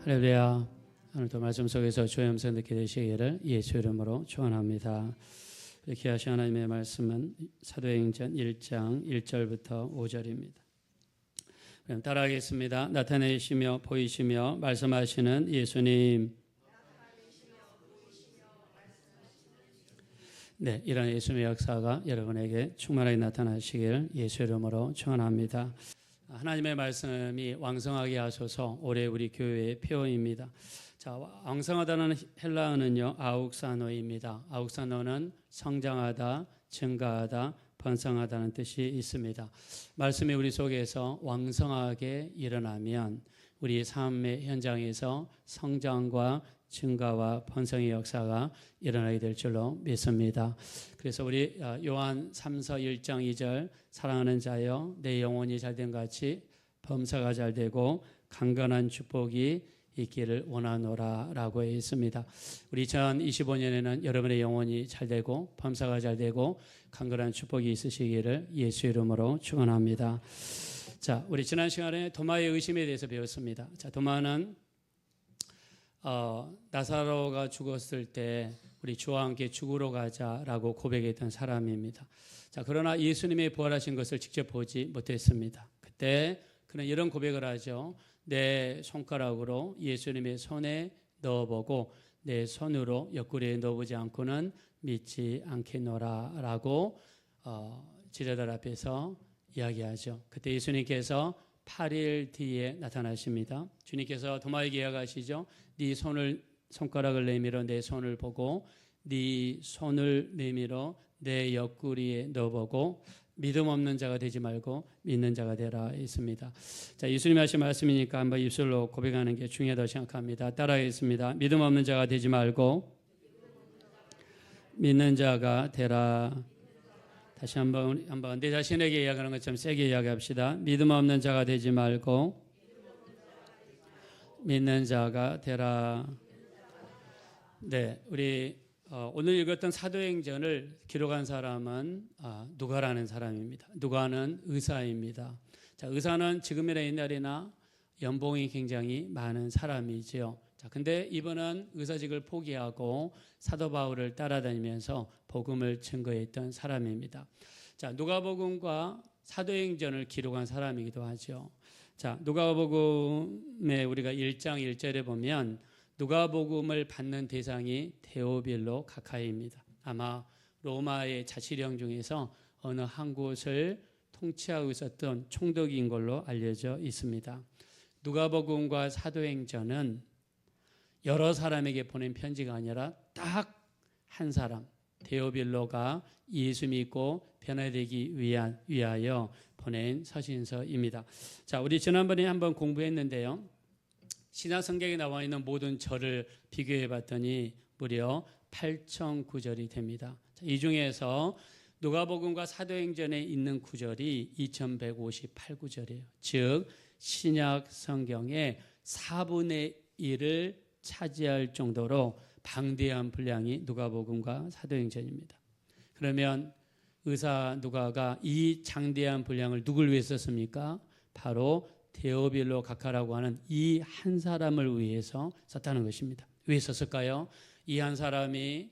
할렐루야. 오늘도 말씀 속에서 주의 음성 듣게 되시기를 예수 이름으로 축원합니다. 이렇게 하신 하나님의 말씀은 사도행전 1장 1절부터 5절입니다. 그럼 따라하겠습니다. 나타내시며 보이시며 말씀하시는 예수님. 네, 이런 예수님의 역사가 여러분에게 충만하게 나타나시길 예수 이름으로 축원합니다. 하나님의 말씀이 왕성하게 하소서 올해 우리 교회의 표어입니다. 자, 왕성하다는 헬라어는요 아욱사노입니다. 아욱사노는 성장하다, 증가하다, 번성하다는 뜻이 있습니다. 말씀이 우리 속에서 왕성하게 일어나면 우리 삶의 현장에서 성장과 증가와 번성의 역사가 일어나게 될 줄로 믿습니다. 그래서 우리 요한 3서 1장 2절 사랑하는 자여 내 영혼이 잘된 같이 범사가 잘되고 강건한 축복이 있기를 원하노라 라고 했습니다. 우리 2025년에는 여러분의 영혼이 잘되고 범사가 잘되고 강건한 축복이 있으시기를 예수 이름으로 축원합니다. 자, 우리 지난 시간에 도마의 의심에 대해서 배웠습니다. 자, 도마는 나사로가 죽었을 때 우리 주와 함께 죽으러 가자라고 고백했던 사람입니다. 자, 그러나 예수님이 부활하신 것을 직접 보지 못했습니다. 그때 그는 이런 고백을 하죠. 내 손가락으로 예수님의 손에 넣어보고 내 손으로 옆구리에 넣어보지 않고는 믿지 않겠노라 라고 제자들 앞에서 이야기하죠. 그때 예수님께서 8일 뒤에 나타나십니다. 주님께서 도마에게 이야기하시죠. 네 손가락을 내밀어 내 손을 보고 네 손을 내밀어 내 옆구리에 넣어보고 믿음 없는 자가 되지 말고 믿는 자가 되라 했습니다. 자, 예수님이 하신 말씀이니까 한번 입술로 고백하는 게 중요하다고 생각합니다. 따라하겠습니다. 믿음 없는 자가 되지 말고 믿는 자가 되라. 다시 한번 내 자신에게 이야기하는 것처럼 세게 이야기합시다. 믿음 없는 자가 되지 말고 믿는 자가 되라. 네, 우리 오늘 읽었던 사도행전을 기록한 사람은 누가라는 사람입니다. 누가는 의사입니다. 자, 의사는 지금이나 옛날이나 연봉이 굉장히 많은 사람이지요. 자, 근데 이분은 의사직을 포기하고 사도 바울을 따라다니면서 복음을 증거했던 사람입니다. 자, 누가복음과 사도행전을 기록한 사람이기도 하죠. 자, 누가복음에 우리가 1장 1절에 보면 누가복음을 받는 대상이 데오빌로 가카이입니다. 아마 로마의 자치령 중에서 어느 한 곳을 통치하고 있었던 총독인 걸로 알려져 있습니다. 누가복음과 사도행전은 여러 사람에게 보낸 편지가 아니라 딱 한 사람, 데오빌로가 예수 믿고 변화되기 위하여 보낸 서신서입니다. 자, 우리 지난번에 한번 공부했는데요. 신약 성경에 나와 있는 모든 절을 비교해 봤더니 무려 8천 구절이 됩니다. 자, 이 중에서 누가복음과 사도행전에 있는 구절이 2158구절이에요. 즉 신약 성경의 4분의 1을 차지할 정도로 방대한 분량이 누가복음과 사도행전입니다. 그러면 의사 누가가 이 장대한 분량을 누굴 위해 썼습니까? 바로 데오빌로 가카라고 하는 이 한 사람을 위해서 썼다는 것입니다. 왜 썼을까요? 이 한 사람이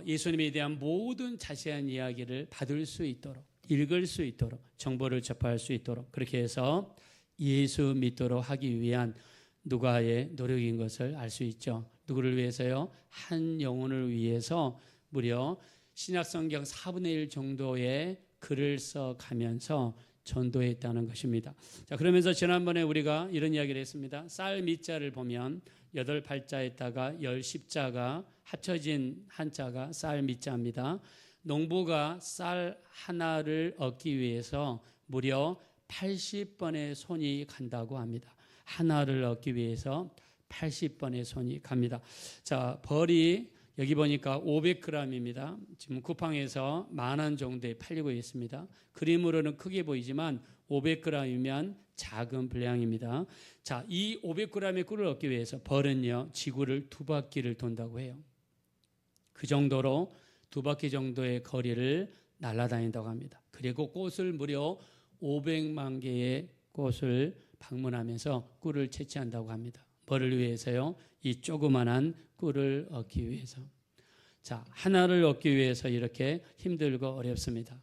예수님에 대한 모든 자세한 이야기를 받을 수 있도록, 읽을 수 있도록, 정보를 접할 수 있도록 그렇게 해서 예수 믿도록 하기 위한 누가의 노력인 것을 알 수 있죠. 누구를 위해서요? 한 영혼을 위해서 무려 신약성경 4분의 1 정도의 글을 써가면서 전도했다는 것입니다. 자, 그러면서 지난번에 우리가 이런 이야기를 했습니다. 쌀 밑자를 보면 8발자에다가 10자가 합쳐진 한자가 쌀 밑자입니다. 농부가 쌀 하나를 얻기 위해서 무려 80번의 손이 간다고 합니다. 하나를 얻기 위해서 80번의 손이 갑니다. 자, 벌이 여기 보니까 500g입니다. 지금 쿠팡에서 10,000원 정도에 팔리고 있습니다. 그림으로는 크게 보이지만 500g이면 작은 분량입니다. 자, 이 500g의 꿀을 얻기 위해서 벌은요, 지구를 2바퀴를 돈다고 해요. 그 정도로 2바퀴 정도의 거리를 날아다닌다고 합니다. 그리고 꽃을 무려 500만 개의 꽃을 방문하면서 꿀을 채취한다고 합니다. 뭐를 위해서요? 이 조그만한 꿀을 얻기 위해서. 자, 하나를 얻기 위해서 이렇게 힘들고 어렵습니다.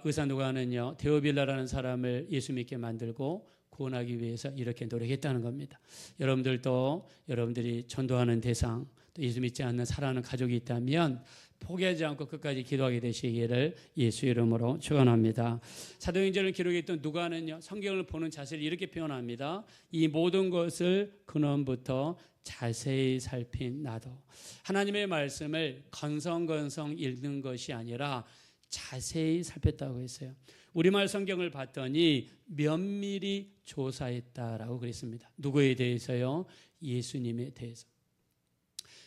의사 누가는요, 데오빌라라는 사람을 예수 믿게 만들고 구원하기 위해서 이렇게 노력했다는 겁니다. 여러분들도 여러분들이 전도하는 대상, 또 예수 믿지 않는 사랑하는 가족이 있다면 포기하지 않고 끝까지 기도하게 되시기를 예수 이름으로 축원합니다. 사도행전을 기록했던 누가는요, 성경을 보는 자세를 이렇게 표현합니다. 이 모든 것을 근원부터 자세히 살핀 나도. 하나님의 말씀을 건성건성 읽는 것이 아니라 자세히 살폈다고 했어요. 우리말 성경을 봤더니 면밀히 조사했다라고 그랬습니다. 누구에 대해서요? 예수님에 대해서.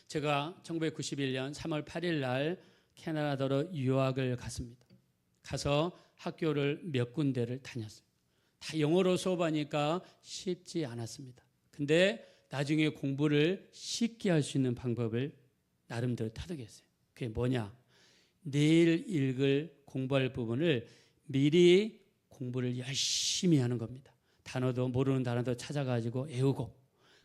제가 1991년 3월 8일 날 캐나다로 유학을 갔습니다. 가서 학교를 몇 군데를 다녔어요. 다 영어로 수업하니까 쉽지 않았습니다. 근데 나중에 공부를 쉽게 할 수 있는 방법을 나름대로 터득했어요. 그게 뭐냐? 내일 읽을 공부할 부분을 미리 공부를 열심히 하는 겁니다. 단어도 모르는 단어도 찾아가지고 외우고,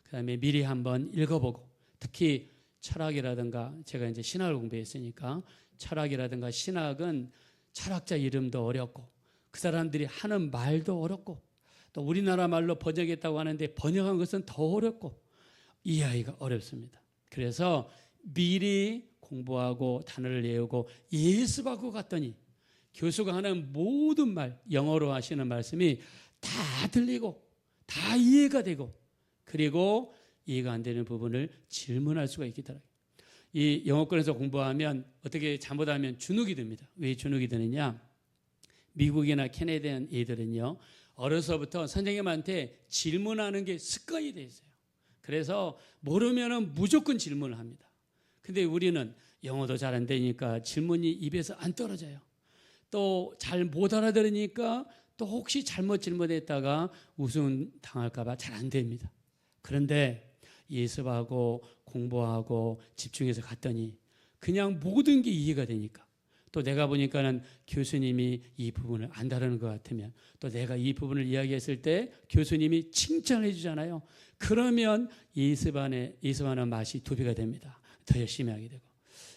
그 다음에 미리 한번 읽어보고, 특히 철학이라든가, 제가 이제 신학을 공부했으니까 철학이라든가 신학은 철학자 이름도 어렵고 그 사람들이 하는 말도 어렵고 또 우리나라 말로 번역했다고 하는데 번역한 것은 더 어렵고 이해하기가 어렵습니다. 그래서 미리 공부하고 단어를 외우고 예습하고 갔더니 교수가 하는 모든 말, 영어로 하시는 말씀이 다 들리고 다 이해가 되고, 그리고 이해가 안 되는 부분을 질문할 수가 있더라고요. 이 영어권에서 공부하면 어떻게 잘못하면 주눅이 듭니다. 왜 주눅이 드느냐? 미국이나 캐나다인 애들은요, 어려서부터 선생님한테 질문하는 게 습관이 돼 있어요. 그래서 모르면은 무조건 질문을 합니다. 근데 우리는 영어도 잘 안 되니까 질문이 입에서 안 떨어져요. 또 잘 못 알아들으니까 또 혹시 잘못 질문했다가 우승 당할까 봐 잘 안 됩니다. 그런데 예습하고 공부하고 집중해서 갔더니 그냥 모든 게 이해가 되니까, 또 내가 보니까는 교수님이 이 부분을 안 다루는 것 같으면 또 내가 이 부분을 이야기했을 때 교수님이 칭찬해 주잖아요. 그러면 예습하는 맛이 2배가 됩니다. 더 열심히 하게 되고.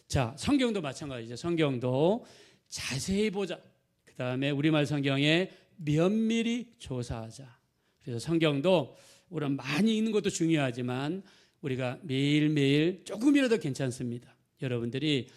자, 성경도 마찬가지죠. 성경도 자세히 보자. 그 다음에 우리말 성경에 면밀히 조사하자. 그래서 성경도 우리가 많이 읽는 것도 중요하지만 우리가 매일매일 조금이라도 괜찮습니다. 여러분들이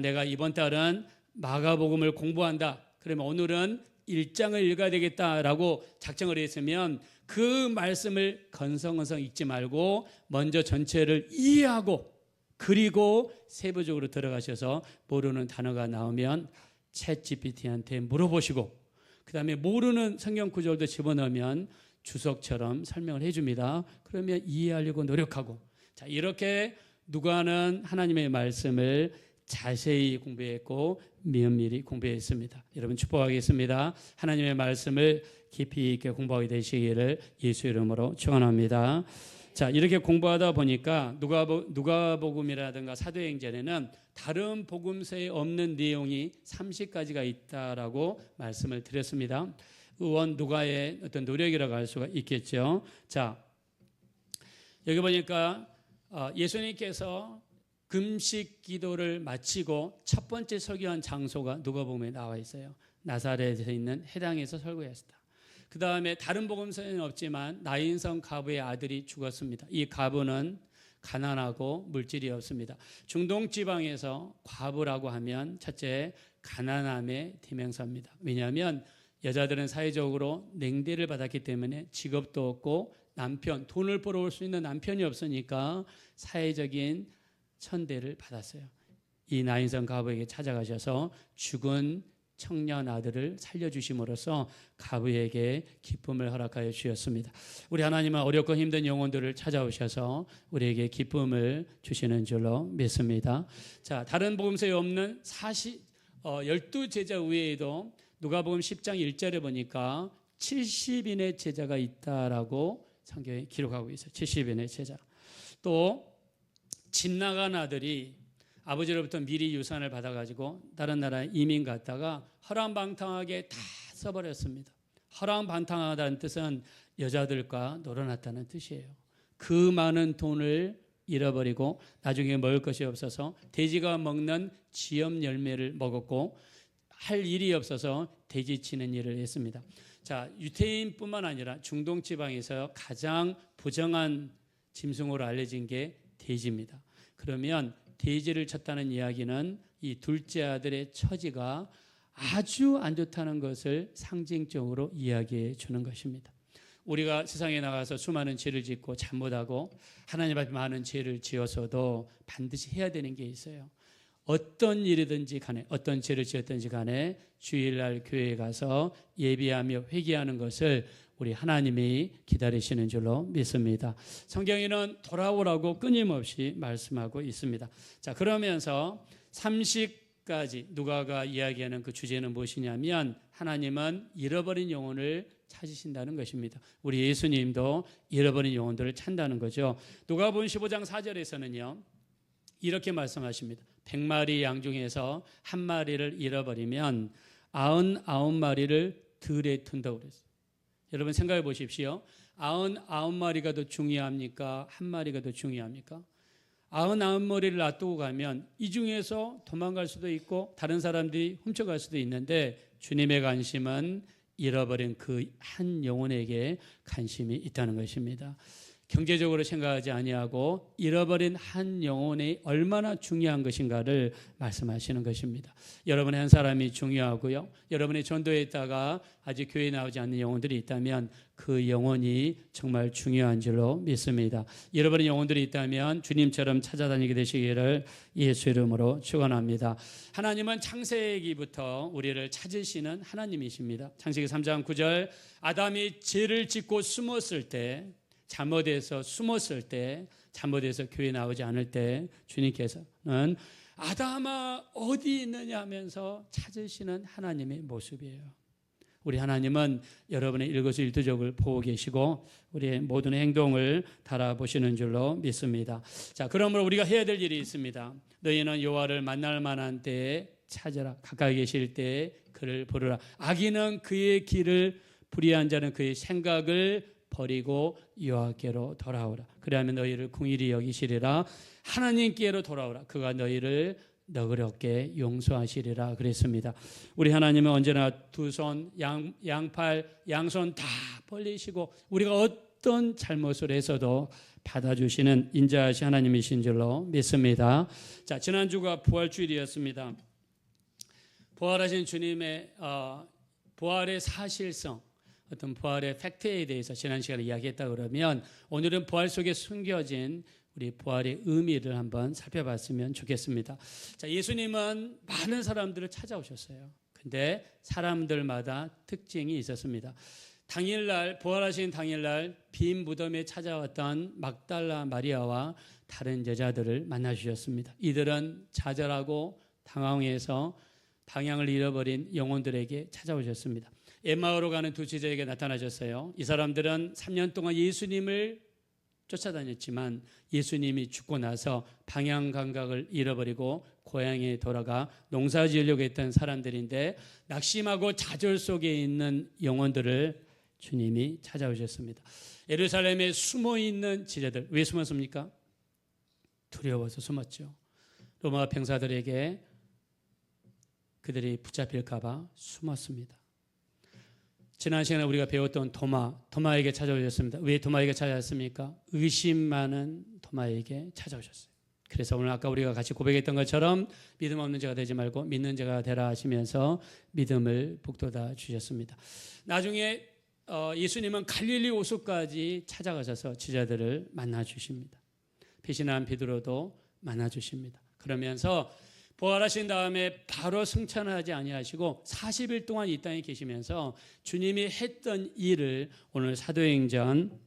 내가 이번 달은 마가복음을 공부한다. 그러면 오늘은 1장을 읽어야 되겠다라고 작정을 했으면 그 말씀을 건성건성 읽지 말고 먼저 전체를 이해하고, 그리고 세부적으로 들어가셔서 모르는 단어가 나오면 챗GPT한테 물어보시고, 그 다음에 모르는 성경 구절도 집어넣으면 주석처럼 설명을 해줍니다. 그러면 이해하려고 노력하고, 자, 이렇게 누가는 하나님의 말씀을 자세히 공부했고 면밀히 공부했습니다. 여러분 축복하겠습니다. 하나님의 말씀을 깊이 있게 공부하게 되시기를 예수 이름으로 축원합니다. 자, 이렇게 공부하다 보니까 누가복음이라든가 사도행전에는 다른 복음서에 없는 내용이 30가지가 있다라고 말씀을 드렸습니다. 의원 누가의 어떤 노력이라고 할 수가 있겠죠. 자, 여기 보니까 예수님께서 금식 기도를 마치고 첫 번째 설교한 장소가 누가복음에 나와 있어요. 나사렛에 있는 회당에서 설교했다. 그 다음에 다른 복음서에는 없지만 나인성 과부의 아들이 죽었습니다. 이 과부는 가난하고 물질이 없습니다. 중동 지방에서 과부라고 하면 첫째 가난함의 대명사입니다. 왜냐하면 여자들은 사회적으로 냉대를 받았기 때문에 직업도 없고 돈을 벌어올 수 있는 남편이 없으니까 사회적인 천대를 받았어요. 이 나인성 과부에게 찾아가셔서 죽은 청년 아들을 살려주심으로써 과부에게 기쁨을 허락하여 주셨습니다. 우리 하나님은 어렵고 힘든 영혼들을 찾아오셔서 우리에게 기쁨을 주시는 줄로 믿습니다. 자, 다른 복음서에 없는 12제자 외에도 누가복음 10장 1절에 보니까 70인의 제자가 있다라고 성경에 기록하고 있어요. 70인의 제자. 또 집 나간 아들이 아버지로부터 미리 유산을 받아가지고 다른 나라에 이민 갔다가 허랑방탕하게 다 써버렸습니다. 허랑방탕하다는 뜻은 여자들과 놀아났다는 뜻이에요. 그 많은 돈을 잃어버리고 나중에 먹을 것이 없어서 돼지가 먹는 지엽 열매를 먹었고 할 일이 없어서 돼지 치는 일을 했습니다. 자, 유태인뿐만 아니라 중동 지방에서 가장 부정한 짐승으로 알려진 게 돼지입니다. 그러면 돼지를 쳤다는 이야기는 이 둘째 아들의 처지가 아주 안 좋다는 것을 상징적으로 이야기해 주는 것입니다. 우리가 세상에 나가서 수많은 죄를 짓고 잘못하고 하나님 앞에 많은 죄를 지어서도 반드시 해야 되는 게 있어요. 어떤 일이든지 간에 어떤 죄를 지었든지 간에 주일날 교회에 가서 예배하며 회개하는 것을 우리 하나님이 기다리시는 줄로 믿습니다. 성경에는 돌아오라고 끊임없이 말씀하고 있습니다. 자, 그러면서 30까지 누가가 이야기하는 그 주제는 무엇이냐면 하나님은 잃어버린 영혼을 찾으신다는 것입니다. 우리 예수님도 잃어버린 영혼들을 찾는다는 거죠. 누가복음 15장 4절에서는요. 이렇게 말씀하십니다. 100마리 양 중에서 한 마리를 잃어버리면 99마리를 들에 둔다고 그랬어요. 여러분 생각해 보십시오. 99마리가 더 중요합니까? 한 마리가 더 중요합니까? 99마리를 놔두고 가면 이 중에서 도망갈 수도 있고 다른 사람들이 훔쳐갈 수도 있는데 주님의 관심은 잃어버린 그 한 영혼에게 관심이 있다는 것입니다. 경제적으로 생각하지 아니하고 잃어버린 한 영혼이 얼마나 중요한 것인가를 말씀하시는 것입니다. 여러분의 한 사람이 중요하고요. 여러분의 전도에 있다가 아직 교회에 나오지 않는 영혼들이 있다면 그 영혼이 정말 중요한 줄로 믿습니다. 잃어버린 영혼들이 있다면 주님처럼 찾아다니게 되시기를 예수 이름으로 축원합니다. 하나님은 창세기부터 우리를 찾으시는 하나님이십니다. 창세기 3장 9절 아담이 죄를 짓고 숨었을 때 잘못해서 숨었을 때 잘못해서 교회 나오지 않을 때 주님께서는 아담아 어디 있느냐 하면서 찾으시는 하나님의 모습이에요. 우리 하나님은 여러분의 일거수일투족을 보고 계시고 우리의 모든 행동을 달아보시는 줄로 믿습니다. 자, 그러므로 우리가 해야 될 일이 있습니다. 너희는 여호와를 만날 만한 때에 찾으라. 가까이 계실 때에 그를 부르라. 악인은 그의 길을 불의한 자는 그의 생각을 버리고 여호와께로 돌아오라. 그리하면 너희를 긍휼히 여기시리라. 하나님께로 돌아오라. 그가 너희를 너그럽게 용서하시리라 그랬습니다. 우리 하나님은 언제나 두 손, 양팔, 양손 다 벌리시고 우리가 어떤 잘못을 해서도 받아주시는 인자하신 하나님이신 줄로 믿습니다. 자, 지난주가 부활주일이었습니다. 부활하신 주님의 부활의 사실성, 어떤 부활의 팩트에 대해서 지난 시간에 이야기했다 그러면 오늘은 부활 속에 숨겨진 우리 부활의 의미를 한번 살펴봤으면 좋겠습니다. 자, 예수님은 많은 사람들을 찾아오셨어요. 근데 사람들마다 특징이 있었습니다. 당일날 부활하신 당일날 빈 무덤에 찾아왔던 막달라 마리아와 다른 여자들을 만나 주셨습니다. 이들은 좌절하고 당황해서 방향을 잃어버린 영혼들에게 찾아오셨습니다. 엠마오로 가는 두 제자에게 나타나셨어요. 이 사람들은 3년 동안 예수님을 쫓아다녔지만 예수님이 죽고 나서 방향 감각을 잃어버리고 고향에 돌아가 농사 지으려고 했던 사람들인데 낙심하고 좌절 속에 있는 영혼들을 주님이 찾아오셨습니다. 예루살렘에 숨어있는 제자들, 왜 숨었습니까? 두려워서 숨었죠. 로마 병사들에게 그들이 붙잡힐까 봐 숨었습니다. 지난 시간에 우리가 배웠던 도마에게 찾아오셨습니다. 왜 도마에게 찾아왔습니까? 의심 많은 도마에게 찾아오셨어요. 그래서 오늘 아까 우리가 같이 고백했던 것처럼 믿음 없는 자가 되지 말고 믿는 자가 되라 하시면서 믿음을 북돋아 주셨습니다. 나중에 예수님은 갈릴리 호수까지 찾아가셔서 제자들을 만나 주십니다. 배신한 베드로도 만나 주십니다. 그러면서 부활하신 다음에 바로 승천하지 아니하시고 40일 동안 이 땅에 계시면서 주님이 했던 일을 오늘 사도행전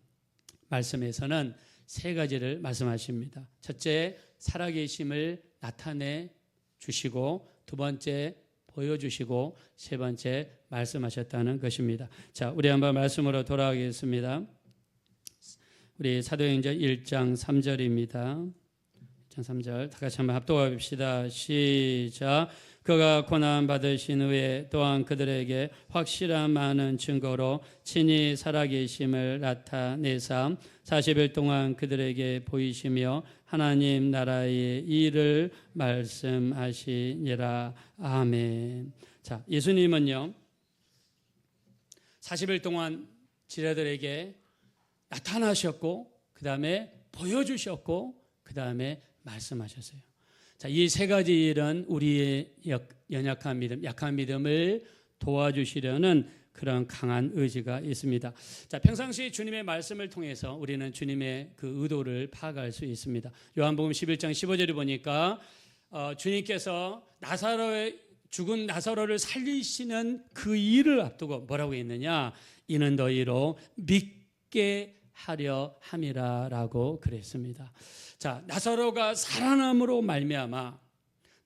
말씀에서는 세 가지를 말씀하십니다. 첫째, 살아계심을 나타내 주시고 두 번째, 보여주시고 세 번째, 말씀하셨다는 것입니다. 자, 우리 한번 말씀으로 돌아가겠습니다. 우리 사도행전 1장 3절입니다. 3절 다 같이 한번 합독합시다. 시작. 그가 고난 받으신 후에 또한 그들에게 확실한 많은 증거로 친히 살아계심을 나타내사 40일 동안 그들에게 보이시며 하나님 나라의 일을 말씀하시니라. 아멘. 자, 예수님은요 40일 동안 지뢰들에게 나타나셨고 그 다음에 보여주셨고 그 다음에 말씀하셨어요. 자, 이 세 가지 일은 우리의 연약한 믿음, 약한 믿음을 도와주시려는 그런 강한 의지가 있습니다. 자, 평상시 주님의 말씀을 통해서 우리는 주님의 그 의도를 파악할 수 있습니다. 요한복음 11장 15절에 보니까 주님께서 죽은 나사로를 살리시는 그 일을 앞두고 뭐라고 했느냐? 이는 너희로 믿게 하려 함이라라고 그랬습니다. 자, 나사로가 살아남으로 말미암아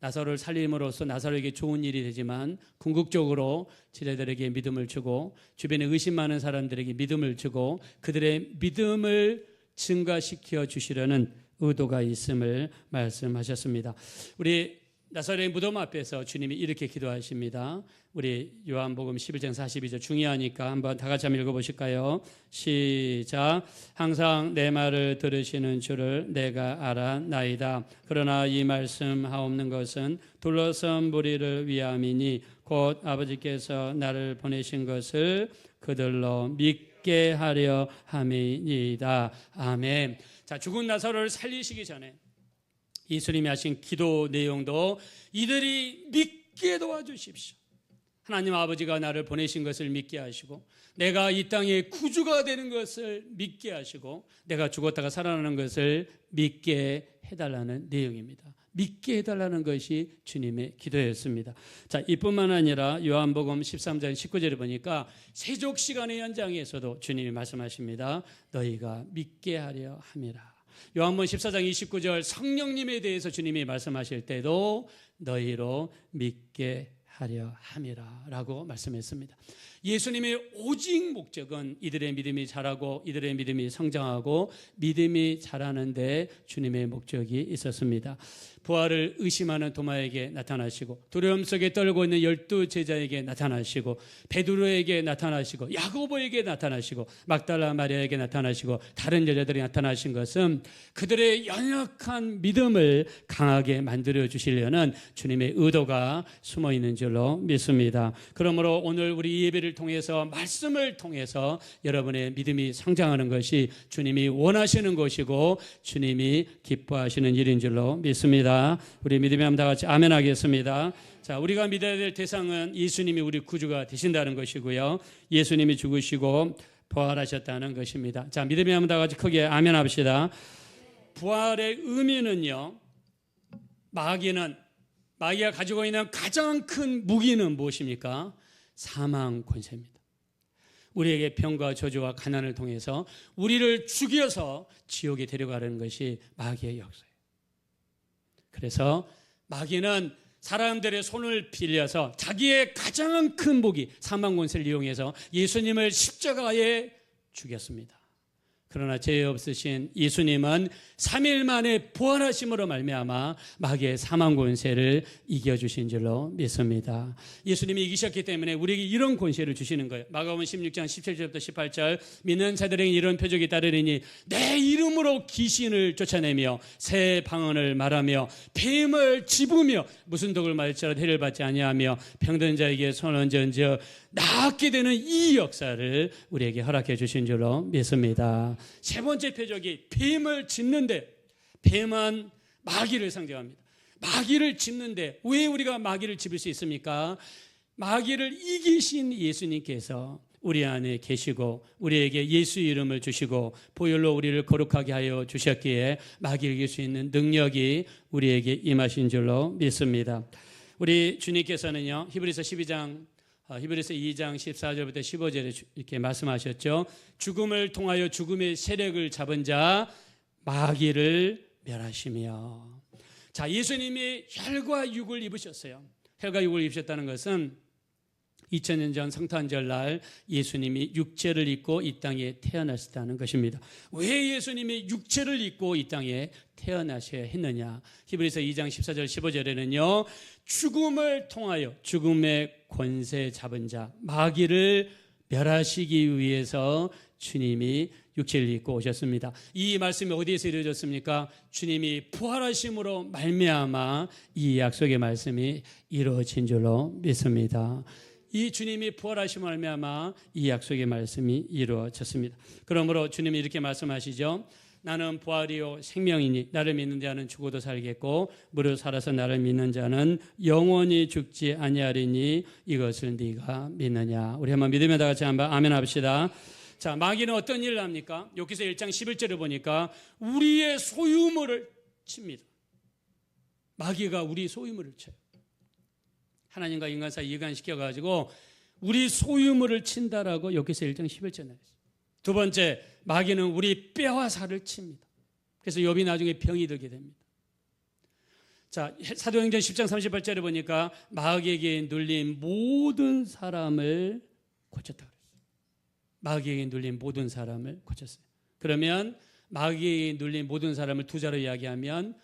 나사로를 살림으로써 나사로에게 좋은 일이 되지만 궁극적으로 지뢰들에게 믿음을 주고 주변에 의심 많은 사람들에게 믿음을 주고 그들의 믿음을 증가시켜 주시려는 의도가 있음을 말씀하셨습니다. 우리 나사로의 무덤 앞에서 주님이 이렇게 기도하십니다. 우리 요한복음 11장 42절 중요하니까 한번 다 같이 한번 읽어보실까요? 시작. 항상 내 말을 들으시는 줄을 내가 알아나이다. 그러나 이 말씀하옵는 것은 둘러선 무리를 위함이니 곧 아버지께서 나를 보내신 것을 그들로 믿게 하려 함이니이다. 아멘. 자, 죽은 나사로를 살리시기 전에 예수님이 하신 기도 내용도 이들이 믿게 도와주십시오. 하나님 아버지가 나를 보내신 것을 믿게 하시고 내가 이 땅의 구주가 되는 것을 믿게 하시고 내가 죽었다가 살아나는 것을 믿게 해달라는 내용입니다. 믿게 해달라는 것이 주님의 기도였습니다. 자, 이뿐만 아니라 요한복음 13장 19절에 보니까 세족 시간의 연장에서도 주님이 말씀하십니다. 너희가 믿게 하려 함이라. 요한복음 14장 29절 성령님에 대해서 주님이 말씀하실 때도 너희로 믿게 하려 함이라 라고 말씀했습니다. 예수님의 오직 목적은 이들의 믿음이 자라고 이들의 믿음이 성장하고 믿음이 자라는 데 주님의 목적이 있었습니다. 부활을 의심하는 도마에게 나타나시고 두려움 속에 떨고 있는 12 제자에게 나타나시고 베드로에게 나타나시고 야고보에게 나타나시고 막달라 마리아에게 나타나시고 다른 여자들이 나타나신 것은 그들의 연약한 믿음을 강하게 만들어 주시려는 주님의 의도가 숨어 있는 줄로 믿습니다. 그러므로 오늘 우리 예배를 통해서 말씀을 통해서 여러분의 믿음이 성장하는 것이 주님이 원하시는 것이고 주님이 기뻐하시는 일인 줄로 믿습니다. 우리 믿음이 한번 다 같이 아멘 하겠습니다. 자, 우리가 믿어야 될 대상은 예수님이 우리 구주가 되신다는 것이고요. 예수님이 죽으시고 부활하셨다는 것입니다. 자, 믿음이 한번 다 같이 크게 아멘 합시다. 부활의 의미는요. 마귀가 가지고 있는 가장 큰 무기는 무엇입니까? 사망 권세입니다. 우리에게 병과 저주와 가난을 통해서 우리를 죽여서 지옥에 데려가려는 것이 마귀의 역사예요. 그래서 마귀는 사람들의 손을 빌려서 자기의 가장 큰 무기 사망 권세를 이용해서 예수님을 십자가에 죽였습니다. 그러나 죄 없으신 예수님은 3일 만에 부활하심으로 말미암아 마귀의 사망 권세를 이겨주신 줄로 믿습니다. 예수님이 이기셨기 때문에 우리에게 이런 권세를 주시는 거예요. 마가복음 16장 17절부터 18절 믿는 자들에게 이런 표적이 따르리니 내 이름으로 귀신을 쫓아내며 새 방언을 말하며 뱀을 집으며 무슨 독을 맞을지라도 해를 받지 아니하며 병든 자에게 손을 얹어 낫게 되는 이 역사를 우리에게 허락해 주신 줄로 믿습니다. 세 번째 표적이 뱀을 짚는데, 뱀은 마귀를 상징합니다. 마귀를 짚는데 왜 우리가 마귀를 짚을 수 있습니까? 마귀를 이기신 예수님께서 우리 안에 계시고 우리에게 예수 이름을 주시고 보혈로 우리를 거룩하게 하여 주셨기에 마귀를 이길 수 있는 능력이 우리에게 임하신 줄로 믿습니다. 우리 주님께서는요, 히브리서 2장 14절부터 15절에 이렇게 말씀하셨죠. 죽음을 통하여 죽음의 세력을 잡은 자 마귀를 멸하시며. 자, 예수님이 혈과 육을 입으셨어요. 혈과 육을 입으셨다는 것은 2000년 전 성탄절 날 예수님이 육체를 입고 이 땅에 태어나셨다는 것입니다. 왜 예수님이 육체를 입고 이 땅에 태어나셔야 했느냐? 히브리서 2장 14절 15절에는요. 죽음을 통하여 죽음의 권세 잡은 자 마귀를 멸하시기 위해서 주님이 육체를 입고 오셨습니다. 이 말씀이 어디에서 이루어졌습니까? 주님이 부활하심으로 말미암아 이 약속의 말씀이 이루어진 줄로 믿습니다. 이 주님이 부활하심으로 말미암아 이 약속의 말씀이 이루어졌습니다. 그러므로 주님이 이렇게 말씀하시죠. 나는 부활이요 생명이니 나를 믿는 자는 죽어도 살겠고 무릇 살아서 나를 믿는 자는 영원히 죽지 아니하리니 이것을 네가 믿느냐. 우리 한번 믿으면 다 같이 한번 아멘 합시다. 자, 마귀는 어떤 일을 합니까? 여기서 1장 11절을 보니까 우리의 소유물을 칩니다. 마귀가 우리 소유물을 쳐요. 하나님과 인간 사이 이간시켜가지고 우리 소유물을 친다라고 여기서 1장 11절에 나왔어요. 두 번째, 마귀는 우리 뼈와 살을 칩니다. 그래서 욥이 나중에 병이 들게 됩니다. 자, 사도행전 10장 38절에 보니까 마귀에게 눌린 모든 사람을 고쳤다 그랬어요. 마귀에게 눌린 모든 사람을 고쳤어요. 그러면 마귀에게 눌린 모든 사람을 두 자로 이야기하면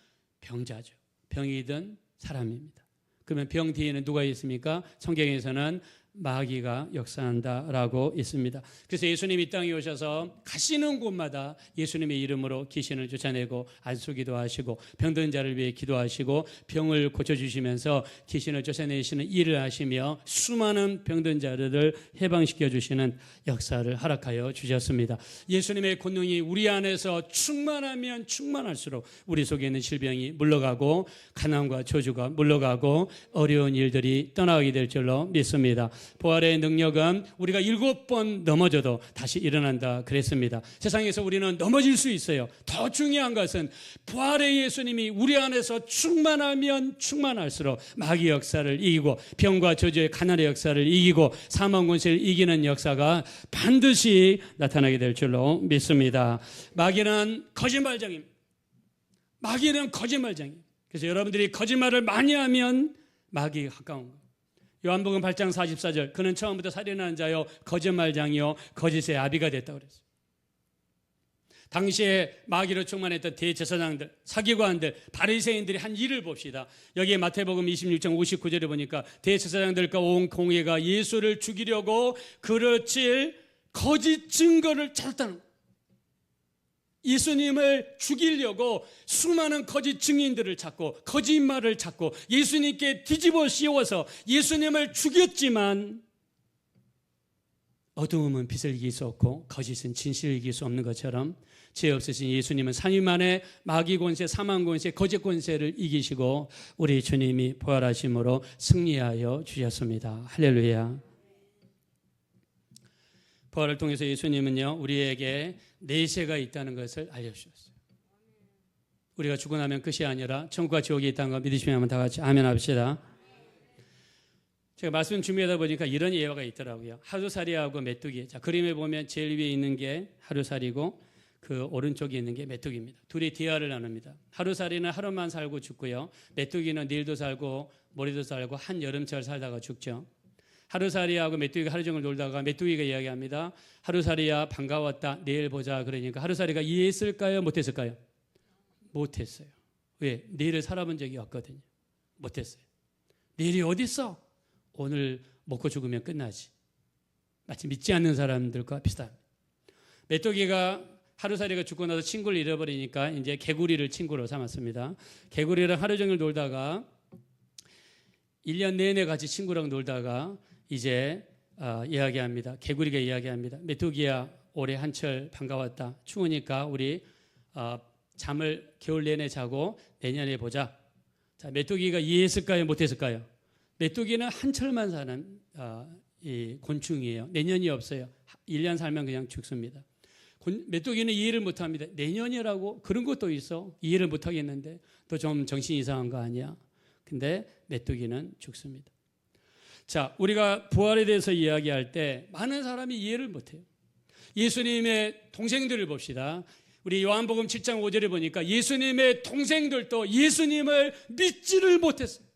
병자죠. 병이든 사람입니다. 그러면 병 뒤에는 누가 있습니까? 성경에서는 마귀가 역사한다라고 있습니다. 그래서 예수님이 이 땅에 오셔서 가시는 곳마다 예수님의 이름으로 귀신을 쫓아내고 안수기도 하시고 병든 자를 위해 기도하시고 병을 고쳐주시면서 귀신을 쫓아내시는 일을 하시며 수많은 병든 자들을 해방시켜 주시는 역사를 허락하여 주셨습니다. 예수님의 권능이 우리 안에서 충만하면 충만할수록 우리 속에 있는 질병이 물러가고 가난과 저주가 물러가고 어려운 일들이 떠나게 될 줄로 믿습니다. 부활의 능력은 우리가 7번 넘어져도 다시 일어난다 그랬습니다. 세상에서 우리는 넘어질 수 있어요. 더 중요한 것은 부활의 예수님이 우리 안에서 충만하면 충만할수록 마귀 역사를 이기고 병과 저주의 가난의 역사를 이기고 사망 권세를 이기는 역사가 반드시 나타나게 될 줄로 믿습니다. 마귀는 거짓말쟁이입니다. 마귀는 거짓말쟁이. 그래서 여러분들이 거짓말을 많이 하면 마귀가 가까운 거예요. 요한복음 8장 44절 그는 처음부터 살인하는 자요 거짓말장이요 거짓의 아비가 됐다고 그랬어요. 당시에 마귀로 충만했던 대제사장들, 사기관들, 바리새인들이 한 일을 봅시다. 여기에 마태복음 26장 59절에 보니까 대제사장들과 온 공회가 예수를 죽이려고 그르칠 거짓 증거를 찾았다는 거예요. 예수님을 죽이려고 수많은 거짓 증인들을 찾고 거짓말을 찾고 예수님께 뒤집어 씌워서 예수님을 죽였지만 어두움은 빛을 이길 수 없고 거짓은 진실을 이길 수 없는 것처럼 죄 없으신 예수님은 3일 만에 마귀 권세, 사망 권세, 거짓 권세를 이기시고 우리 주님이 부활하심으로 승리하여 주셨습니다. 할렐루야. 부활을 통해서 예수님은요 우리에게 내세가 있다는 것을 알려주셨어요. 우리가 죽고 나면 끝이 아니라 천국과 지옥이 있다는 걸 믿으시면 다 같이 아멘 합시다. 제가 말씀 준비하다 보니까 이런 예화가 있더라고요. 하루살이하고 메뚜기. 자, 그림에 보면 제일 위에 있는 게 하루살이고 그 오른쪽에 있는 게 메뚜기입니다. 둘이 대화를 나눕니다. 하루살이는 하루만 살고 죽고요. 메뚜기는 내일도 살고 모레도 살고 한 여름철 살다가 죽죠. 하루살이하고 메뚜기가 하루 종일 놀다가 메뚜기가 이야기합니다. 하루살이야 반가웠다. 내일 보자. 그러니까 하루살이가 이해했을까요? 못했을까요? 못했어요. 왜? 내일을 살아본 적이 없거든요. 못했어요. 내일이 어디 있어? 오늘 먹고 죽으면 끝나지. 마치 믿지 않는 사람들과 비슷합니다. 메뚜기가 하루살이가 죽고 나서 친구를 잃어버리니까 이제 개구리를 친구로 삼았습니다. 개구리랑 하루 종일 놀다가 1년 내내 같이 친구랑 놀다가 이제 이야기합니다. 개구리가 이야기합니다. 메뚜기야 올해 한철 반가웠다. 추우니까 우리 잠을 겨울 내내 자고 내년에 보자. 자, 메뚜기가 이해했을까요? 못했을까요? 메뚜기는 한철만 사는 이 곤충이에요. 내년이 없어요. 1년 살면 그냥 죽습니다. 메뚜기는 이해를 못합니다. 내년이라고 그런 것도 있어. 이해를 못하겠는데 또 좀 정신 이상한 거 아니야? 근데 메뚜기는 죽습니다. 자, 우리가 부활에 대해서 이야기할 때 많은 사람이 이해를 못해요. 예수님의 동생들을 봅시다. 우리 요한복음 7장 5절에 보니까 예수님의 동생들도 예수님을 믿지를 못했어요.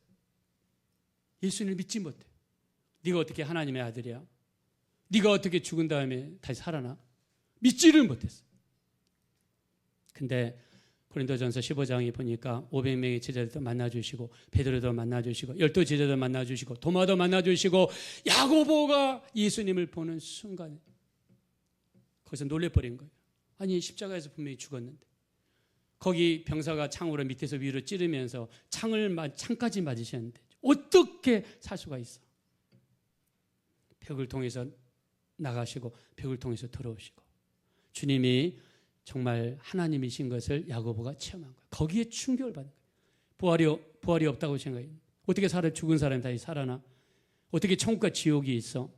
예수님을 믿지 못해요. 네가 어떻게 하나님의 아들이야? 네가 어떻게 죽은 다음에 다시 살아나? 믿지를 못했어. 근데 고린도전서 15장에 보니까 500명의 제자들도 만나주시고 베드로도 만나주시고 12 제자도 만나주시고 도마도 만나주시고 야고보가 예수님을 보는 순간에 거기서 놀래버린 거예요. 아니 십자가에서 분명히 죽었는데 거기 병사가 창으로 밑에서 위로 찌르면서 창까지 맞으셨는데 어떻게 살 수가 있어? 벽을 통해서 나가시고 벽을 통해서 들어오시고 주님이 정말 하나님이신 것을 야고보가 체험한 거예요. 거기에 충격을 받은 거예요. 부활이 없다고 생각해요. 어떻게 죽은 사람이 다시 살아나? 어떻게 천국과 지옥이 있어?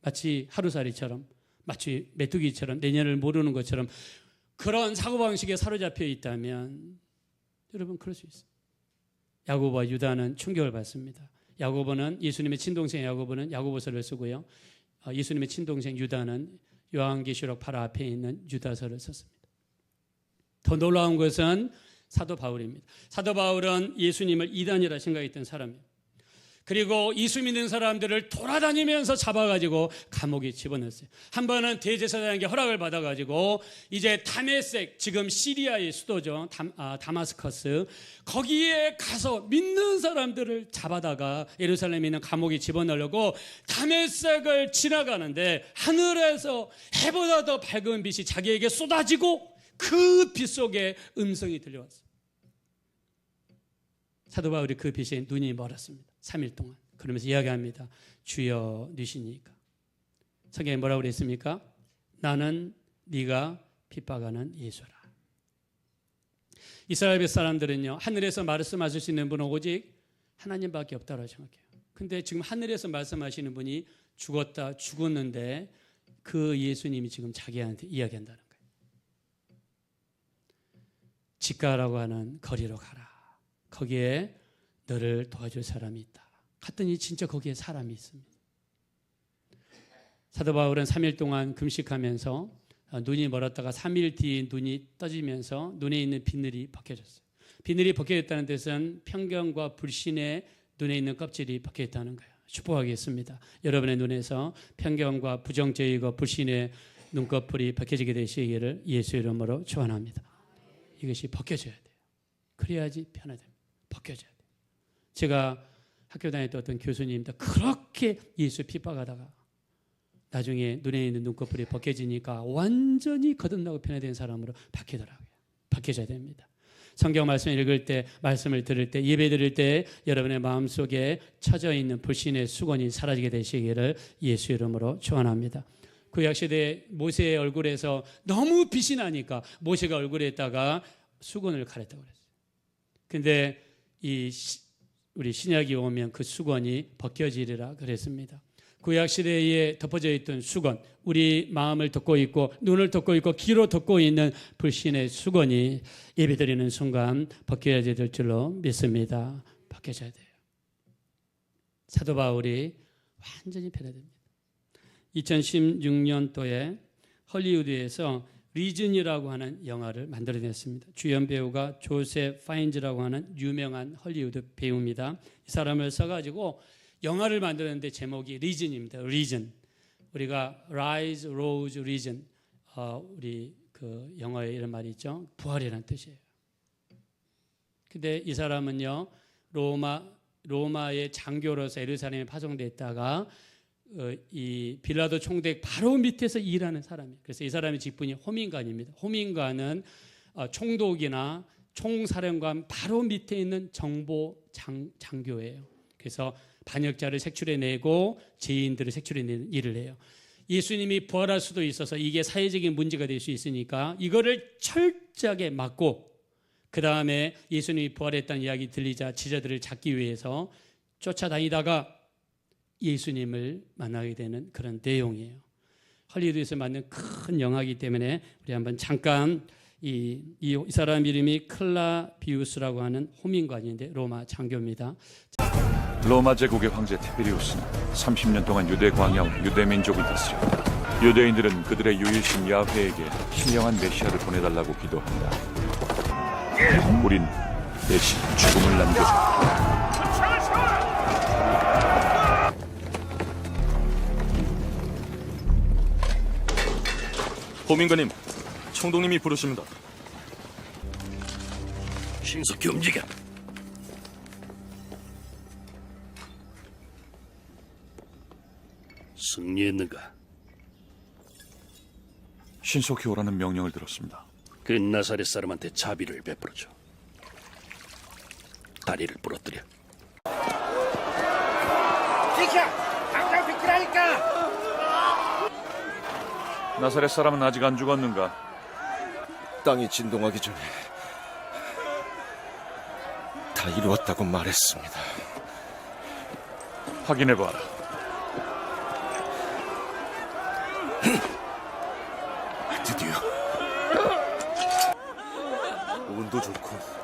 마치 하루살이처럼, 마치 메뚜기처럼, 내년을 모르는 것처럼 그런 사고방식에 사로잡혀 있다면 여러분 그럴 수 있어요. 야고보와 유다는 충격을 받습니다. 야고보는 예수님의 친동생 야고보는 야고보서를 쓰고요. 예수님의 친동생 유다는 요한계시록 바로 앞에 있는 유다서를 썼습니다. 더 놀라운 것은 사도 바울입니다. 사도 바울은 예수님을 이단이라 생각했던 사람이에요. 그리고 예수 믿는 사람들을 돌아다니면서 잡아가지고 감옥에 집어넣었어요. 한 번은 대제사장에게 허락을 받아가지고 이제 다메섹, 지금 시리아의 수도죠. 다마스커스, 거기에 가서 믿는 사람들을 잡아다가 예루살렘에 있는 감옥에 집어넣으려고 다메섹을 지나가는데 하늘에서 해보다 더 밝은 빛이 자기에게 쏟아지고 그 빛 속에 음성이 들려왔어요. 사도 바울이 그 빛에 눈이 멀었습니다. 3일 동안. 그러면서 이야기합니다. 주여 누시니까. 성경에 뭐라고 그랬습니까? 나는 네가 핍박하는 예수라. 이스라엘 사람들은요, 하늘에서 말씀하실 수 있는 분은 오직 하나님밖에 없다고 생각해요. 근데 지금 하늘에서 말씀하시는 분이 죽었는데 그 예수님이 지금 자기한테 이야기한다는 거예요. 직가라고 하는 거리로 가라. 거기에 너를 도와줄 사람이 있다. 갔더니 진짜 거기에 사람이 있습니다. 사도 바울은 3일 동안 금식하면서 눈이 멀었다가 3일 뒤에 눈이 떠지면서 눈에 있는 비늘이 벗겨졌어요. 비늘이 벗겨졌다는 뜻은 편견과 불신의 눈에 있는 껍질이 벗겨졌다는 거예요. 축복하겠습니다. 여러분의 눈에서 편견과 부정적이고 불신의 눈꺼풀이 벗겨지게 되시기를 예수 이름으로 축원합니다. 이것이 벗겨져야 돼요. 그래야지 편하답니다. 벗겨져야 돼요. 제가 학교 다닐 때 어떤 교수님도 그렇게 예수 핍박하다가 나중에 눈에 있는 눈꺼풀이 벗겨지니까 완전히 거듭나고 변화된 사람으로 바뀌더라고요. 바뀌어져야 됩니다. 성경 말씀 읽을 때, 말씀을 들을 때, 예배 드릴 때 여러분의 마음속에 처져 있는 불신의 수건이 사라지게 되시기를 예수 이름으로 축원합니다. 구약시대 모세의 얼굴에서 너무 빛이 나니까 모세가 얼굴에다가 수건을 가렸다고 그랬어요. 근데 우리 신약이 오면 그 수건이 벗겨지리라 그랬습니다. 구약시대에 덮어져 있던 수건, 우리 마음을 덮고 있고 눈을 덮고 있고 귀로 덮고 있는 불신의 수건이 예배드리는 순간 벗겨져야 될 줄로 믿습니다. 벗겨져야 돼요. 사도 바울이 완전히 변화됩니다. 2016년도에 헐리우드에서 리즌이라고 하는 영화를 만들어냈습니다. 주연 배우가 조셉 파인즈라고 하는 유명한 헐리우드 배우입니다. 이 사람을 써가지고 영화를 만들었는데 제목이 리즌입니다. 리즌. 우리가 Rise, Rose, Risen. 우리 그 영어에 이런 말이 있죠. 부활이라는 뜻이에요. 근데 이 사람은요, 로마의 장교로서 예루살렘에 파송됐다가 이 빌라도 총독 바로 밑에서 일하는 사람이에요. 그래서 이 사람의 직분이 호민관입니다. 호민관은 총독이나 총사령관 바로 밑에 있는 정보 장교예요. 그래서 반역자를 색출해내고 죄인들을 색출해내는 일을 해요. 예수님이 부활할 수도 있어서 이게 사회적인 문제가 될 수 있으니까 이거를 철저하게 막고 그 다음에 예수님이 부활했다는 이야기 들리자 지자들을 잡기 위해서 쫓아다니다가 예수님을 만나게 되는 그런 내용이에요. 헐리우드에서 만든 큰 영화이기 때문에 우리 한번 잠깐 이 사람 이름이 클라비우스라고 하는 호민관인데 로마 장교입니다. 로마 제국의 황제 티베리우스는 30년 동안 유대 광야와 유대 민족을 다스렸다. 유대인들은 그들의 유일신 야훼에게 신령한 메시아를 보내달라고 기도한다. 우린 대신 죽음을 남겨준다. 보민관님, 총독님이 부르십니다. 신속히 움직여. 승리했는가? 신속히 오라는 명령을 들었습니다. 그 나사렛 사람한테 자비를 베풀어줘. 다리를 부러뜨려. 비켜! 당장 비키라니까! 나사렛 사람은 아직 안 죽었는가? 땅이 진동하기 전에 다 이루었다고 말했습니다. 확인해봐라. 드디어 운도 좋고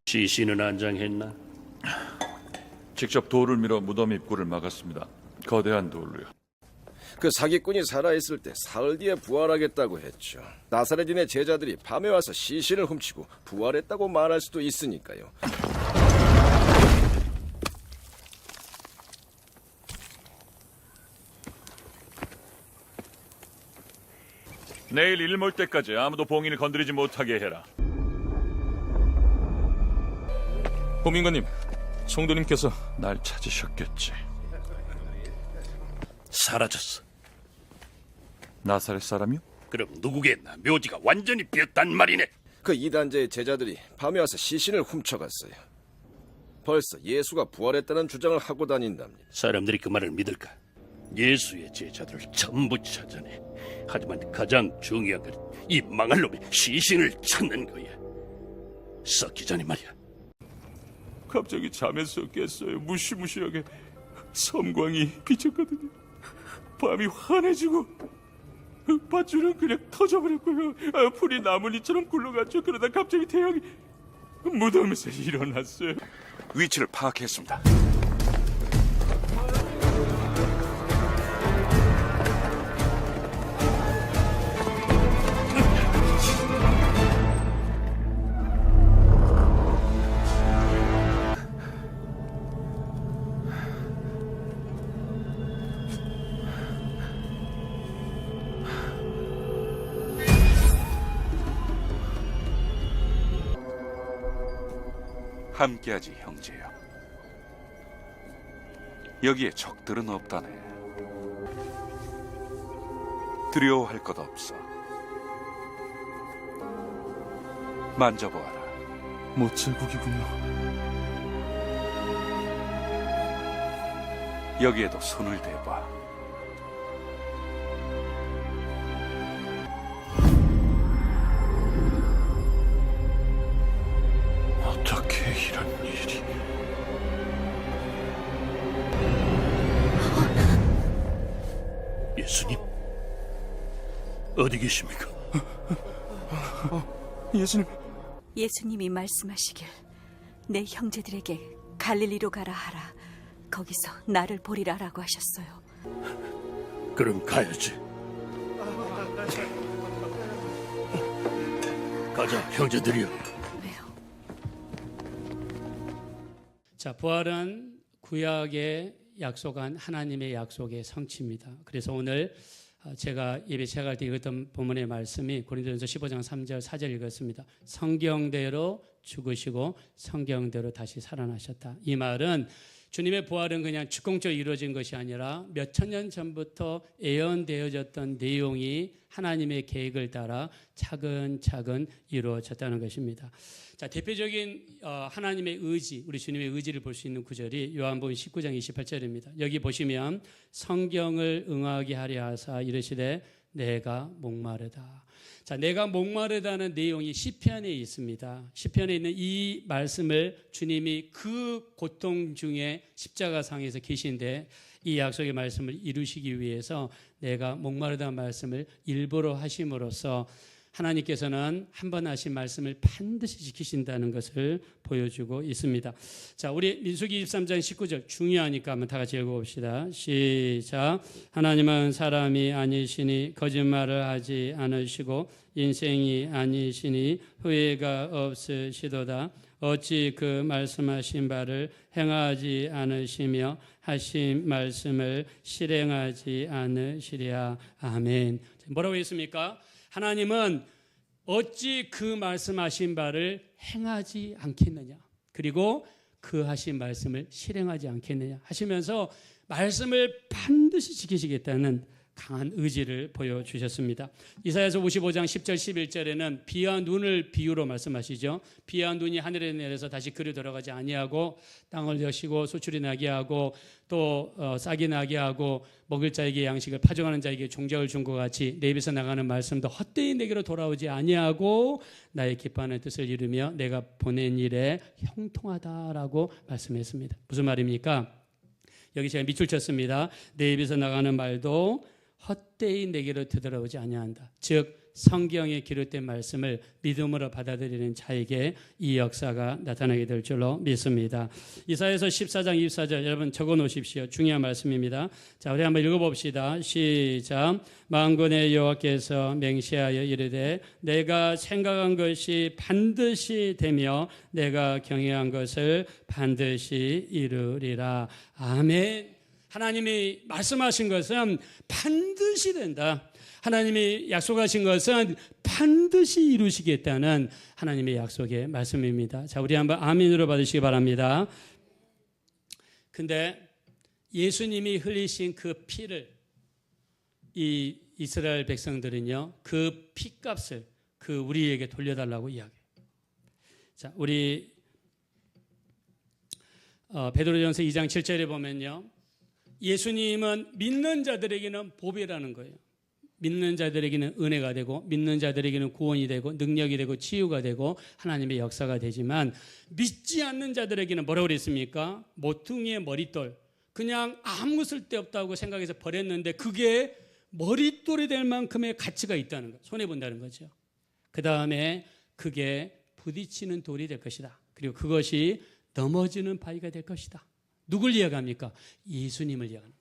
시신은 안장했나? 직접 돌을 밀어 무덤 입구를 막았습니다. 거대한 돌로요. 그 사기꾼이 살아있을 때 사흘 뒤에 부활하겠다고 했죠. 나사렛인의 제자들이 밤에 와서 시신을 훔치고 부활했다고 말할 수도 있으니까요. 내일 일몰 때까지 아무도 봉인을 건드리지 못하게 해라. 보민관님, 총독님께서 날 찾으셨겠지. 사라졌어. 나사렛 사람이요? 그럼 누구겠나? 묘지가 완전히 비었단 말이네. 그 이단자의 제자들이 밤에 와서 시신을 훔쳐갔어요. 벌써 예수가 부활했다는 주장을 하고 다닌답니다. 사람들이 그 말을 믿을까? 예수의 제자들을 전부 찾아내. 하지만 가장 중요한 건 이 망할 놈의 시신을 찾는 거야. 썩기 전에 말이야. 갑자기 잠에서 깼어요. 무시무시하게 섬광이 비쳤거든요. 밤이 환해지고 밧줄은 그냥 터져버렸고요. 불이 나뭇잎처럼 굴러갔죠. 그러다 갑자기 태양이 무덤에서 일어났어요. 위치를 파악했습니다. 함께하지 형제여. 여기에 적들은 없다네. 두려워할 것 없어. 만져보아라. 모체국이군요. 여기에도 손을 대봐. 어떻게 이런 일이? 예수님, 어디 계십니까? 예수님, 예수님이 말씀하시길 내 형제들에게 갈릴리로 가라 하라. 거기서 나를 보리라라고 하셨어요. 그럼 가야지. 가자, 형제들이여. 왜요? 자, 부활은 구약에 약속한 하나님의 약속의 성취입니다. 그래서 오늘 제가 예배 시작할 때 읽었던 본문의 말씀이 고린도전서 15장 3절 4절 읽었습니다. 성경대로 죽으시고 성경대로 다시 살아나셨다. 이 말은 주님의 부활은 그냥 즉공적으로 이루어진 것이 아니라 몇천 년 전부터 예언되어졌던 내용이 하나님의 계획을 따라 차근차근 이루어졌다는 것입니다. 자, 대표적인 하나님의 의지, 우리 주님의 의지를 볼 수 있는 구절이 요한복음 19장 28절입니다. 여기 보시면 성경을 응하게 하려 하사 이르시되 내가 목마르다. 자, 내가 목마르다는 내용이 시편에 있습니다. 시편에 있는 이 말씀을 주님이 그 고통 중에 십자가상에서 계신데 이 약속의 말씀을 이루시기 위해서 내가 목마르다는 말씀을 일부러 하심으로써 하나님께서는 한 번 하신 말씀을 반드시 지키신다는 것을 보여주고 있습니다. 자, 우리 민수기 23장 19절 중요하니까 한번 다 같이 읽어봅시다. 시작. 하나님은 사람이 아니시니 거짓말을 하지 않으시고 인생이 아니시니 후회가 없으시도다. 어찌 그 말씀하신 바를 행하지 않으시며 하신 말씀을 실행하지 않으시랴. 아멘. 뭐라고 했습니까? 하나님은 어찌 그 말씀하신 바를 행하지 않겠느냐, 그리고 그 하신 말씀을 실행하지 않겠느냐 하시면서 말씀을 반드시 지키시겠다는 강한 의지를 보여주셨습니다. 이사야서 55장 10절 11절에는 비와 눈을 비유로 말씀하시죠. 비와 눈이 하늘에 내려서 다시 그리 돌아가지 아니하고 땅을 여시고 소출이 나게 하고 또 싹이 나게 하고 먹을 자에게 양식을 파종하는 자에게 종자를 준 것 같이 내 입에서 나가는 말씀도 헛되이 내게로 돌아오지 아니하고 나의 기뻐하는 뜻을 이루며 내가 보낸 일에 형통하다라고 말씀했습니다. 무슨 말입니까? 여기 제가 밑줄 쳤습니다. 내 입에서 나가는 말도 헛되이 내게로 되돌아오지 아니한다. 즉 성경에 기록된 말씀을 믿음으로 받아들이는 자에게 이 역사가 나타나게 될 줄로 믿습니다. 이사야서 14장 24절 여러분 적어 놓으십시오. 중요한 말씀입니다. 자, 우리 한번 읽어봅시다. 시작. 만군의 여호와께서 맹세하여 이르되 내가 생각한 것이 반드시 되며 내가 경외한 것을 반드시 이루리라. 아멘. 하나님이 말씀하신 것은 반드시 된다. 하나님이 약속하신 것은 반드시 이루시겠다는 하나님의 약속의 말씀입니다. 자, 우리 한번 아멘으로 받으시기 바랍니다. 근데 예수님이 흘리신 그 피를 이 이스라엘 백성들은요, 그 피값을 그 우리에게 돌려달라고 이야기해요. 자, 우리 베드로전서 2장 7절에 보면요, 예수님은 믿는 자들에게는 보배라는 거예요. 믿는 자들에게는 은혜가 되고 믿는 자들에게는 구원이 되고 능력이 되고 치유가 되고 하나님의 역사가 되지만 믿지 않는 자들에게는 뭐라고 그랬습니까? 모퉁이의 머릿돌, 그냥 아무 쓸데없다고 생각해서 버렸는데 그게 머릿돌이 될 만큼의 가치가 있다는 거예요. 손해본다는 거죠. 그 다음에 그게 부딪히는 돌이 될 것이다. 그리고 그것이 넘어지는 바위가 될 것이다. 누굴 이야기합니까? 예수님을 이야기합니다.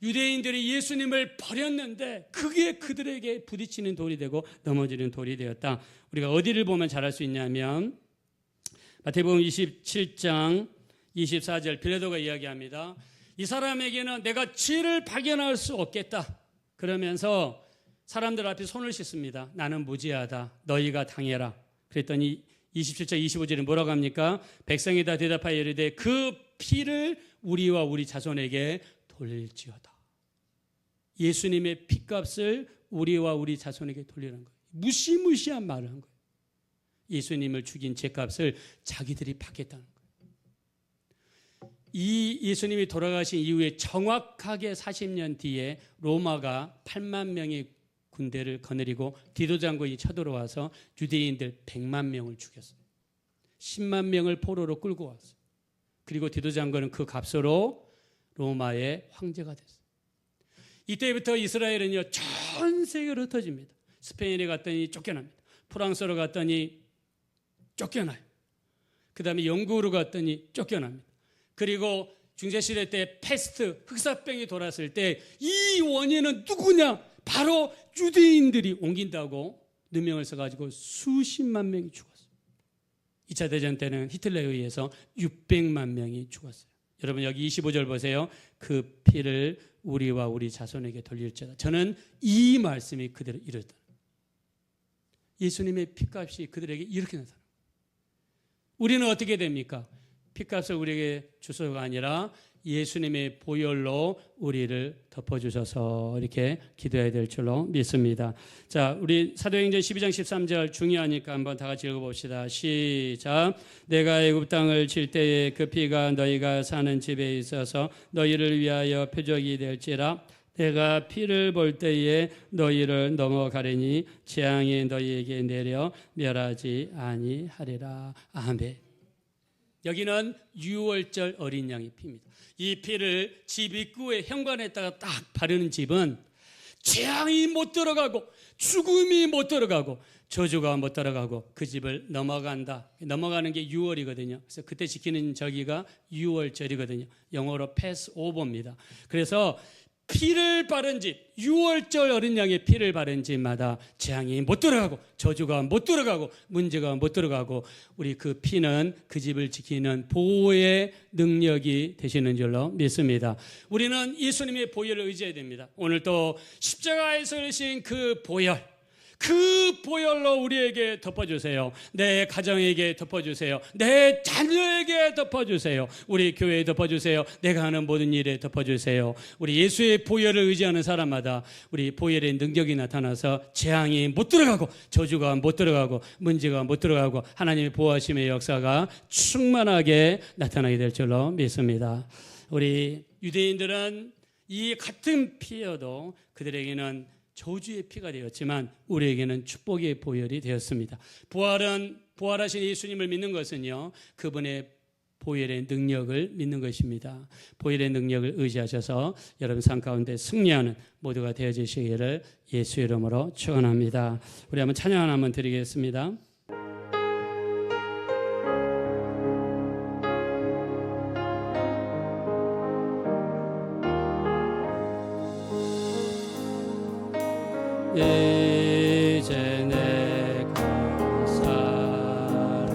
유대인들이 예수님을 버렸는데 그게 그들에게 부딪히는 돌이 되고 넘어지는 돌이 되었다. 우리가 어디를 보면 잘할 수 있냐면 마태복음 27장 24절 빌라도가 이야기합니다. 이 사람에게는 내가 죄를 발견할 수 없겠다. 그러면서 사람들 앞에 손을 씻습니다. 나는 무죄하다. 너희가 당해라. 그랬더니 27절 25절에 뭐라고 합니까? 백성이 다 대답하여 이르되 그 피를 우리와 우리 자손에게 돌릴지어다. 예수님의 피값을 우리와 우리 자손에게 돌리는 거예요. 무시무시한 말을 한 거예요. 예수님을 죽인 죄값을 자기들이 받겠다는 거예요. 이 예수님이 돌아가신 이후에 정확하게 40년 뒤에 로마가 8만 명의 군대를 거느리고 디도 장군이 쳐들어와서 유대인들 100만 명을 죽였어요. 10만 명을 포로로 끌고 왔어요. 그리고 디도 장군은 그 값으로 로마의 황제가 됐어요. 이때부터 이스라엘은요, 전 세계로 흩어집니다. 스페인에 갔더니 쫓겨납니다. 프랑스로 갔더니 쫓겨나요. 그 다음에 영국으로 갔더니 쫓겨납니다. 그리고 중세시대 때 패스트, 흑사병이 돌았을 때 이 원인은 누구냐? 바로 유대인들이 옮긴다고 누명을 써가지고 수십만 명이 죽었어요. 2차 대전 때는 히틀러에 의해서 600만 명이 죽었어요. 여러분 여기 25절 보세요. 그 피를 우리와 우리 자손에게 돌릴지어다. 저는 이 말씀이 그대로 이르렀다. 예수님의 피값이 그들에게 이렇게 나타납니다. 우리는 어떻게 됩니까? 피값을 우리에게 주소가 아니라 예수님의 보혈로 우리를 덮어주셔서 이렇게 기도해야 될 줄로 믿습니다. 자, 우리 사도행전 12장 13절 중요하니까 한번 다 같이 읽어봅시다. 시작. 내가 애굽 땅을 칠 때에 그 피가 너희가 사는 집에 있어서 너희를 위하여 표적이 될지라. 내가 피를 볼 때에 너희를 넘어가려니 재앙이 너희에게 내려 멸하지 아니하리라. 아멘. 여기는 유월절 어린 양의 피입니다. 이 피를 집 입구에 현관에다가 딱 바르는 집은 재앙이 못 들어가고 죽음이 못 들어가고 저주가 못 들어가고 그 집을 넘어간다. 넘어가는 게 6월이거든요. 그래서 그때 지키는 저기가 6월절이거든요. 영어로 패스오버입니다. 그래서 피를 바른 집, 6월절 어린 양의 피를 바른 집마다 재앙이 못 들어가고 저주가 못 들어가고 문제가 못 들어가고 우리 그 피는 그 집을 지키는 보호의 능력이 되시는 줄로 믿습니다. 우리는 예수님의 보혈을 의지해야 됩니다. 오늘 또 십자가에서 흘리신 그 보혈, 그 보혈로 우리에게 덮어주세요. 내 가정에게 덮어주세요. 내 자녀에게 덮어주세요. 우리 교회에 덮어주세요. 내가 하는 모든 일에 덮어주세요. 우리 예수의 보혈을 의지하는 사람마다 우리 보혈의 능력이 나타나서 재앙이 못 들어가고 저주가 못 들어가고 문제가 못 들어가고 하나님의 보호하심의 역사가 충만하게 나타나게 될 줄로 믿습니다. 우리 유대인들은 이 같은 피여도 그들에게는 저주의 피가 되었지만 우리에게는 축복의 보혈이 되었습니다. 부활하신 예수님을 믿는 것은요, 그분의 보혈의 능력을 믿는 것입니다. 보혈의 능력을 의지하셔서 여러분 삶 가운데 승리하는 모두가 되어주시기를 예수 이름으로 축원합니다. 우리 한번 찬양 하나 한번 드리겠습니다. 이제 내가 살아도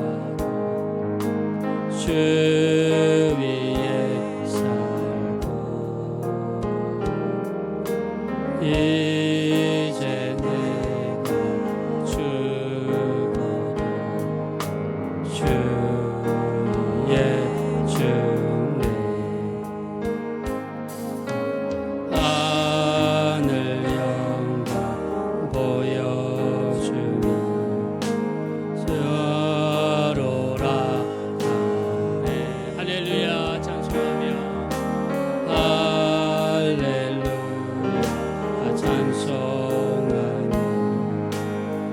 주 위에 살고 이제 내가 죽어도 주 위에 죽네. 하늘 영광 보여주며 서로라 아멘. 할렐루야 찬송하며 할렐루야 찬송하며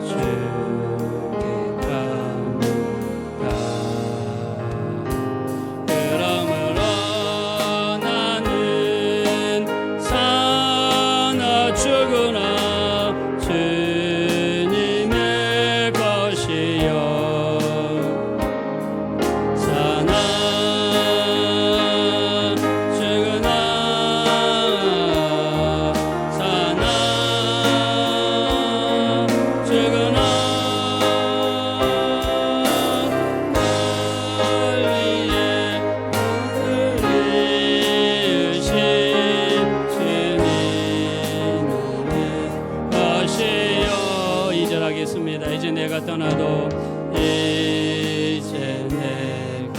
주께 갑니다. 그러므로 나는 사나 죽으나 주님의 것이요 사나 죽으나 사나 죽으나 날 위해 흘리신 주님의 것이요. 2절 하겠습니다. 이제 내가 떠나도 이제 내가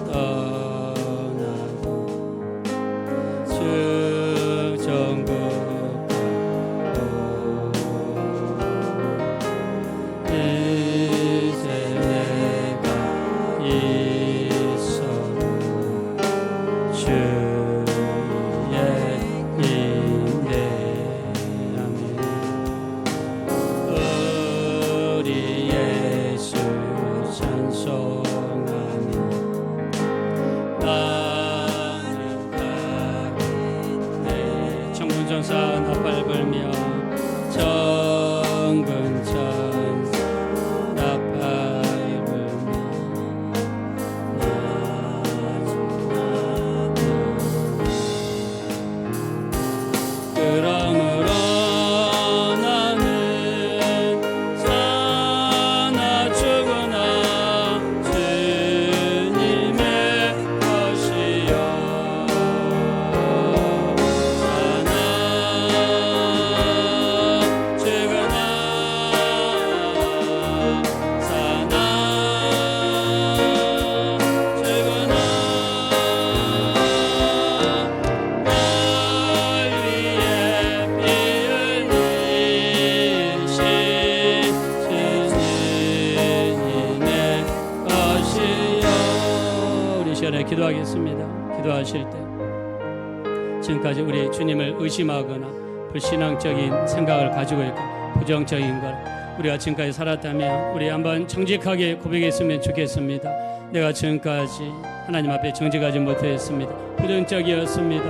떠나도 주정국 이제 내가 있어도 주의 인내함이 우리 예수 찬송하며 나는 가겠네. 청군전사 나팔 불며 청군전사 나팔 불며 그러므로 나는 사나 죽으나 주님의 것이요 사나 죽으나 사나 죽으나 날 위해 피 흘리신 주님의 것이요. 우리 시간에 기도하겠습니다. 기도하실 때 지금까지 우리 주님을 의심하거나 불신앙적인 생각을 가지고 있고 부정적인 걸 우리가 지금까지 살았다면 우리 한번 정직하게 고백했으면 좋겠습니다. 내가 지금까지 하나님 앞에 정직하지 못했습니다. 부정적이었습니다.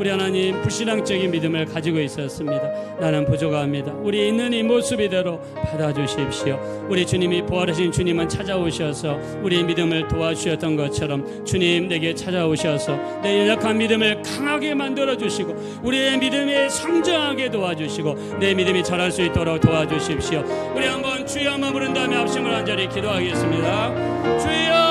우리 하나님 불신앙적인 믿음을 가지고 있었습니다. 나는 부족합니다. 우리 있는 이 모습 이대로 받아주십시오. 우리 주님이 부활하신 주님은 찾아오셔서 우리의 믿음을 도와주셨던 것처럼 주님 내게 찾아오셔서 내 연약한 믿음을 강하게 만들어주시고 우리의 믿음이 성장하게 도와주시고 내 믿음이 자랄 수 있도록 도와주십시오. 우리 한번 주여 한번 부른 다음에 합심을 한 자리 기도하겠습니다. 주여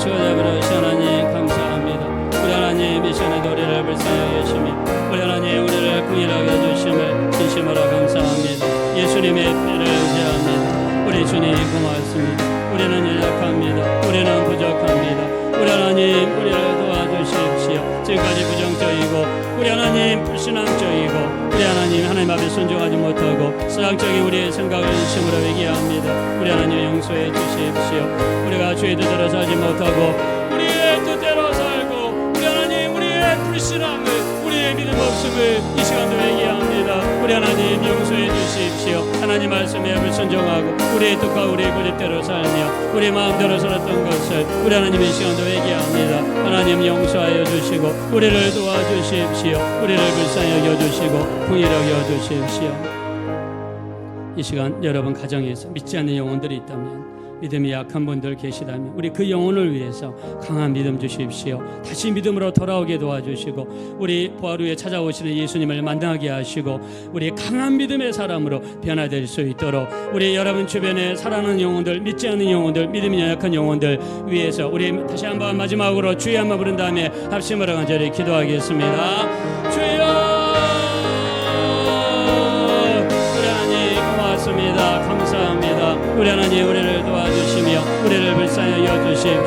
그러시고자 그러시 하나님 감사합니다. 우리 하나님 이 시간에 우리를 불쌍히 여기시며 우리 하나님 우리를 긍휼하게 해주심을 진심으로 감사합니다. 예수님의 피를 의지합니다. 우리 주님 고맙습니다. 우리는 연약합니다. 우리는 부족합니다. 우리 하나님 우리를 도와주십시오. 지금까지 부정적이고 우리 하나님 불신앙적이고 우리 하나님 하나님 앞에 순종하지 못하고 세상적인 우리의 생각을 심으로 회개합니다. 우리 하나님 용서해 주십시오. 우리가 주의 뜻대로 살지 못하고 우리의 뜻대로 살고 우리 하나님 우리의 불신앙을 우리의 믿음 없음을 이 시간도 회개합니다. 우리 하나님 용서해 주십시오. 하나님 말씀에 불순종하고 우리의 뜻과 우리의 고집대로 살며 우리 마음대로 살았던 것을 우리 하나님 이 시간도 회개합니다. 하나님 용서하여 주시고 우리를 도와주십시오. 우리를 불쌍히 여겨주시고 긍휼히 여겨주십시오. 이 시간 여러분 가정에서 믿지 않는 영혼들이 있다면 믿음이 약한 분들 계시다면 우리 그 영혼을 위해서 강한 믿음 주십시오. 다시 믿음으로 돌아오게 도와주시고 우리 부활 후에 찾아오시는 예수님을 만나게 하시고 우리 강한 믿음의 사람으로 변화될 수 있도록 우리 여러분 주변에 살아가는 영혼들 믿지 않는 영혼들 믿음이 연약한 영혼들 위해서 우리 다시 한번 마지막으로 주의 한번 부른 다음에 합심으로 간절히 기도하겠습니다. 주여 감사합니다. 우리 하나님 우리를 도와주시며 우리를 불쌍히 여겨주십시오.